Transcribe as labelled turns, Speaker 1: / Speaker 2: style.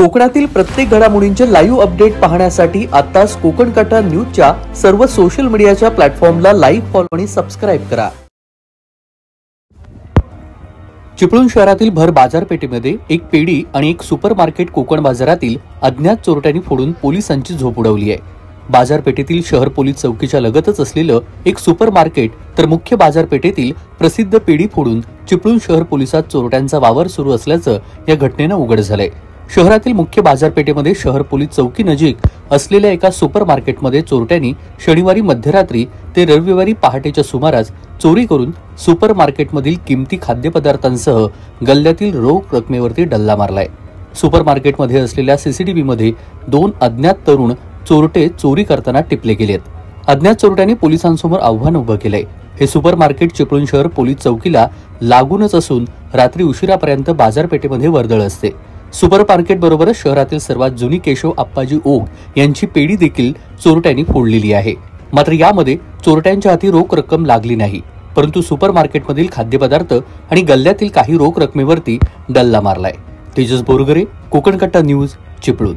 Speaker 1: कोकणातील प्रत्येक घडामोडींचे लाईव्ह अपडेट पाहण्यासाठी आताच कोकण कटा न्यूजच्या सर्व सोशल मीडियाच्या प्लॅटफॉर्मला लाईक, फॉलो आणि सबस्क्राईब करा। चिपळूण शहरातील भर बाजारपेठेमध्ये एक पेढी आणि एक सुपरमार्केट कोकण बाजारातील अज्ञात चोरट्यांनी फोडून पोलिसांची झोप उडवली आहे। बाजारपेठेतील शहर पोलीस चौकीच्या लगतच असलेलं एक सुपरमार्केट तर मुख्य बाजारपेठेतील प्रसिद्ध पेढी फोडून चिपळूण शहर पोलिसात चोरट्यांचा वावर सुरू असल्याचं या घटनेनं उघड झालंय। शहरातील मुख्य बाजारपेठेमध्ये शहर पोलीस चौकी नजीक असलेल्या एका सुपरमार्केटमध्ये चोरट्यांनी शनिवारी मध्यरात्री ते रविवारी पहाटेच्या सुमारास चोरी करून सुपरमार्केटमधील किमती खाद्यपदार्थांसह गल्ल्यातील रोख रकमेवरती डल्ला मारलाय। सुपरमार्केटमध्ये असलेल्या सीसीटीव्हीमध्ये 2 अज्ञात तरुण चोरटे चोरी करताना टिपले गेलेत। अज्ञात चोरट्यांनी पोलिसांसमोर आव्हान उभं केलंय। हे सुपरमार्केट चिपळूण शहर पोलीस चौकीला लागूनच असून रात्री उशिरापर्यंत बाजारपेठेमध्ये वर्दळ असते। सुपरमार्केट बरोबरच शहरातील सर्वात जुनी केशव आप्पाजी ओघ यांची पेढी देखील चोरट्यांनी फोडलेली आहे। मात्र यामध्ये चोरट्यांच्या हाती रोख रक्कम लागली नाही, परंतु सुपरमार्केटमधील खाद्यपदार्थ आणि गल्ल्यातील काही रोख रकमेवरती डल्ला मारलाय। तेजस बोरगरे, कोकण कट्टा न्यूज, चिपळूण।